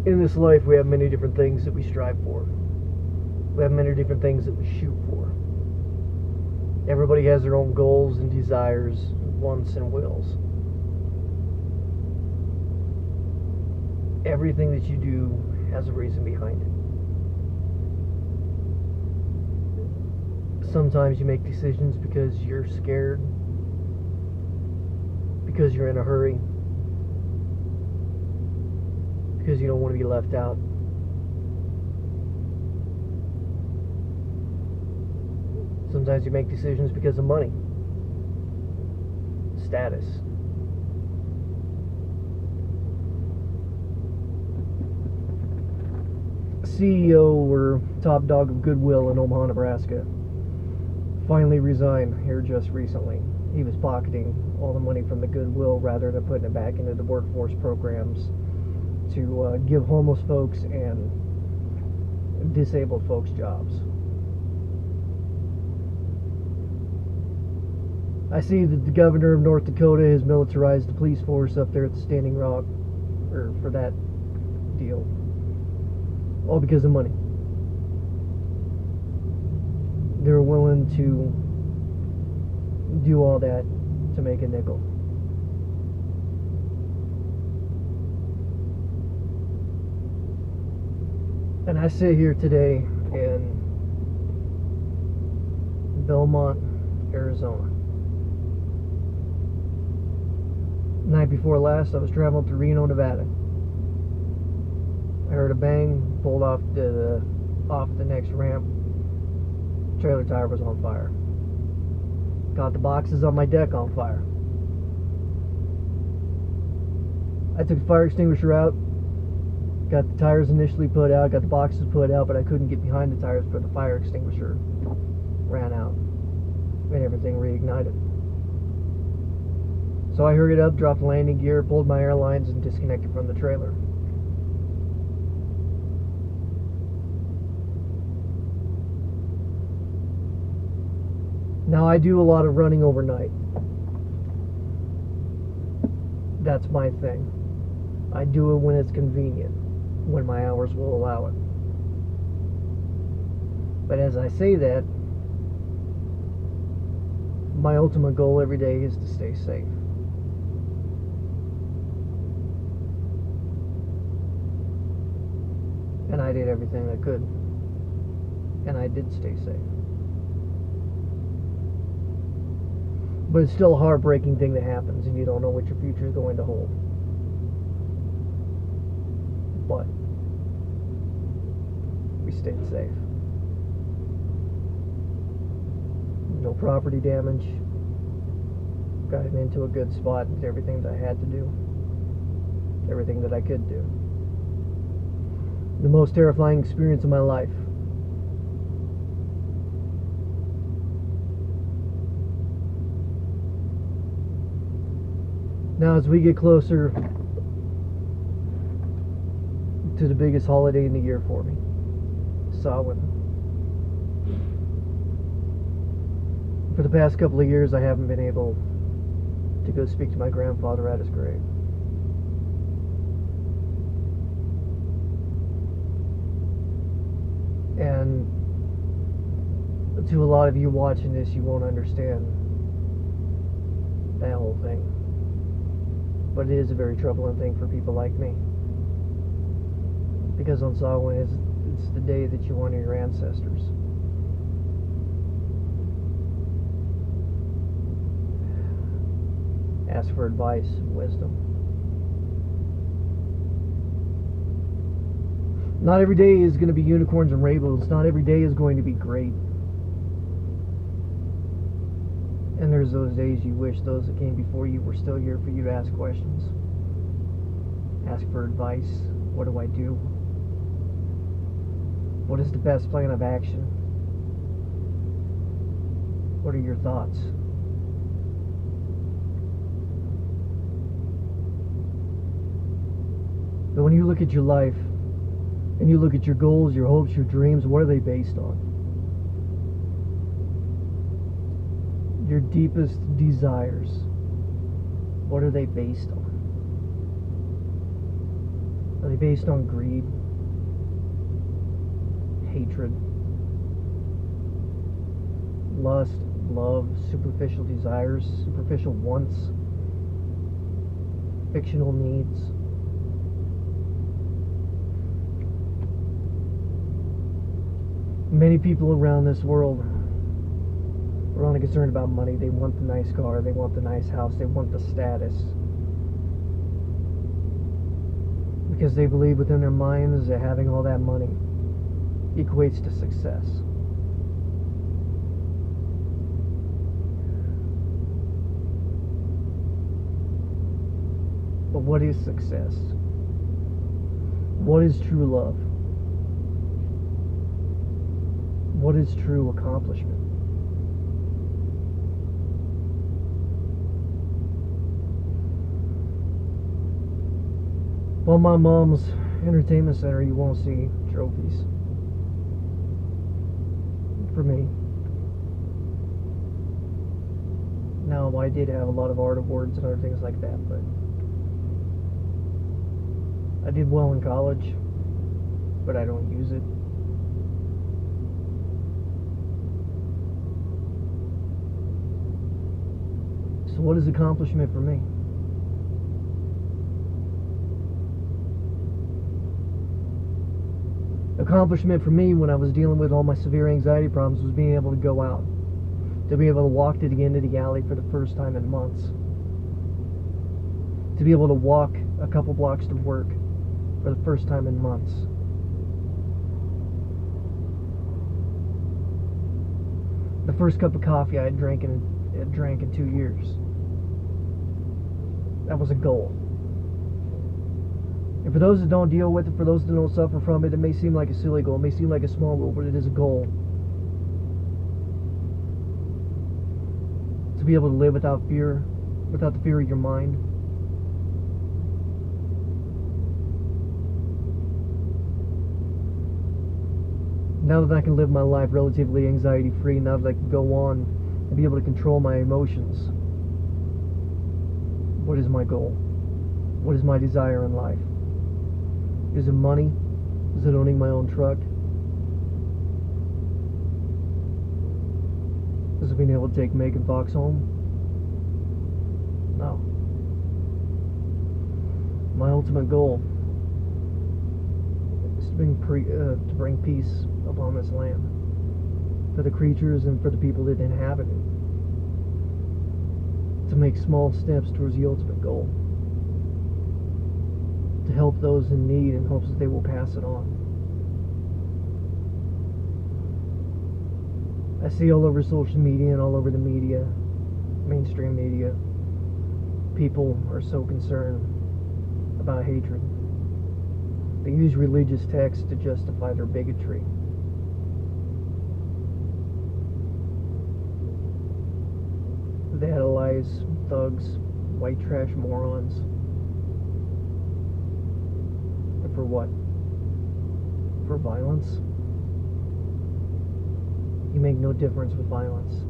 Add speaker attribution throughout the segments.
Speaker 1: In this life, we have many different things that we strive for. We have many different things that we shoot for. Everybody has their own goals and desires, wants and wills. Everything that you do has a reason behind it. Sometimes you make decisions because you're scared, because you're in a hurry, because you don't want to be left out. Sometimes you make decisions because of money, status. CEO or top dog of Goodwill in Omaha, Nebraska, finally resigned here just recently. He was pocketing all the money from the Goodwill rather than putting it back into the workforce programs to give homeless folks and disabled folks jobs. I see that the governor of North Dakota has militarized the police force up there at the Standing Rock, or for that deal, all because of money. They're willing to do all that to make a nickel. And I sit here today in Belmont, Arizona. Night before last, I was traveling through Reno, Nevada. I heard a bang, pulled off the next ramp. Trailer tire was on fire. Got the boxes on my deck on fire. I took the fire extinguisher out, got the tires initially put out, got the boxes put out, but I couldn't get behind the tires for the fire extinguisher ran out and everything reignited. So I hurried up, dropped the landing gear, pulled my airlines, and disconnected from the trailer. Now I do a lot of running overnight. That's my thing. I do it when it's convenient, when my hours will allow it. But as I say that, my ultimate goal every day is to stay safe. And I did everything I could. And I did stay safe. But it's still a heartbreaking thing that happens, and you don't know what your future is going to hold. But we stayed safe. No property damage. Got it into a good spot and did everything that I had to do. Everything that I could do. The most terrifying experience of my life. Now, as we get closer to the biggest holiday in the year for me, Samhain. For the past couple of years, I haven't been able to go speak to my grandfather at his grave. And to a lot of you watching this, you won't understand that whole thing. But it is a very troubling thing for people like me. Because on Samhain, it's the day that you honor your ancestors. Ask for advice and wisdom. Not every day is going to be unicorns and rainbows. Not every day is going to be great. And there's those days you wish those that came before you were still here for you to ask questions. Ask for advice. What do I do? What is the best plan of action? What are your thoughts? But when you look at your life, and you look at your goals, your hopes, your dreams, what are they based on? Your deepest desires, what are they based on? Are they based on greed, hatred, lust, love, superficial desires, superficial wants, fictional needs? Many people around this world are only concerned about money. They want the nice car, they want the nice house, they want the status. Because they believe within their minds that having all that money equates to success. But what is success? What is true love? What is true accomplishment? Well, my mom's entertainment center, you won't see trophies. For me. Now, I did have a lot of art awards and other things like that, but I did well in college, but I don't use it. So what is accomplishment for me? Accomplishment for me when I was dealing with all my severe anxiety problems was being able to go out, to be able to walk to the end of the alley for the first time in months, to be able to walk a couple blocks to work for the first time in months. The first cup of coffee I had drank in 2 years. That was a goal. And for those that don't deal with it, for those that don't suffer from it, it may seem like a silly goal, it may seem like a small goal, but it is a goal. To be able to live without fear, without the fear of your mind. Now that I can live my life relatively anxiety free, now that I can go on and be able to control my emotions, what is my goal? What is my desire in life? Is it money? Is it owning my own truck? Is it being able to take Megan Fox home? No. My ultimate goal is to bring peace upon this land, for the creatures and for the people that inhabit it. To make small steps towards the ultimate goal. To help those in need in hopes that they will pass it on. I see all over social media and all over the media, mainstream media, people are so concerned about hatred. They use religious texts to justify their bigotry. They idolize thugs, white trash morons. And for what? For violence? You make no difference with violence.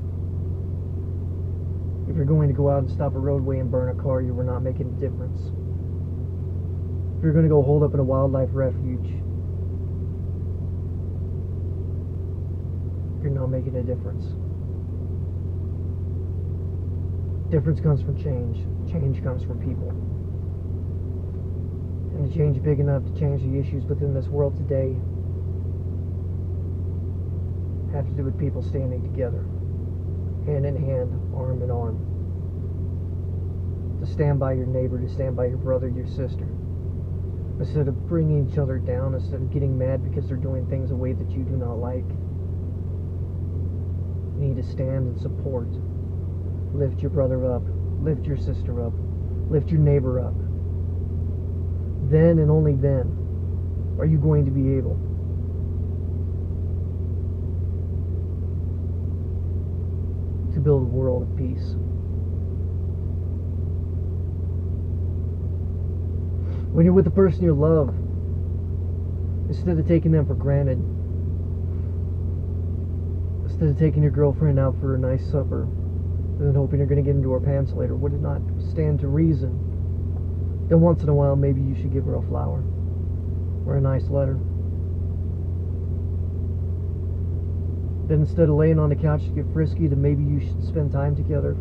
Speaker 1: If you're going to go out and stop a roadway and burn a car, you are not making a difference. If you're going to go hold up in a wildlife refuge, you're not making a difference. Difference comes from change. Change comes from people. And the change big enough to change the issues within this world today have to do with people standing together, hand in hand, arm in arm, to stand by your neighbor, to stand by your brother, your sister, instead of bringing each other down, instead of getting mad because they're doing things a way that you do not like. You need to stand and support. Lift your brother up, lift your sister up, lift your neighbor up. Then and only then are you going to be able to build a world of peace. When you're with the person you love, instead of taking them for granted, instead of taking your girlfriend out for a nice supper and then hoping you're going to get into her pants later, would it not stand to reason that once in a while maybe you should give her a flower? or a nice letter. Then instead of laying on the couch to get frisky, then maybe you should spend time together,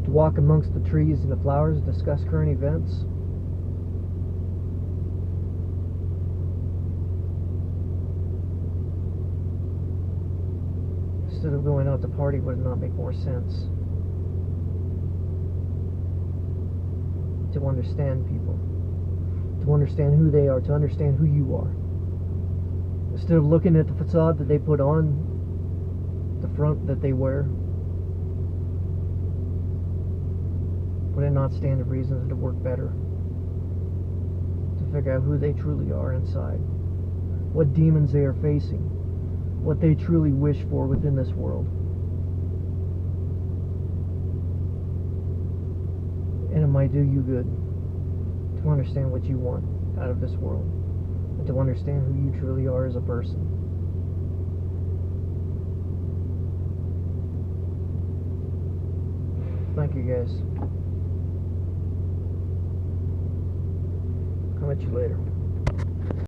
Speaker 1: to walk amongst the trees and the flowers, discuss current events. Instead of going out to party, would it not make more sense to understand people, to understand who they are, to understand who you are? Instead of looking at the facade that they put on, the front that they wear, would it not stand to reason to work better to figure out who they truly are inside, what demons they are facing, what they truly wish for within this world? And it might do you good to understand what you want out of this world, and to understand who you truly are as a person. Thank you, guys. I'll catch you later.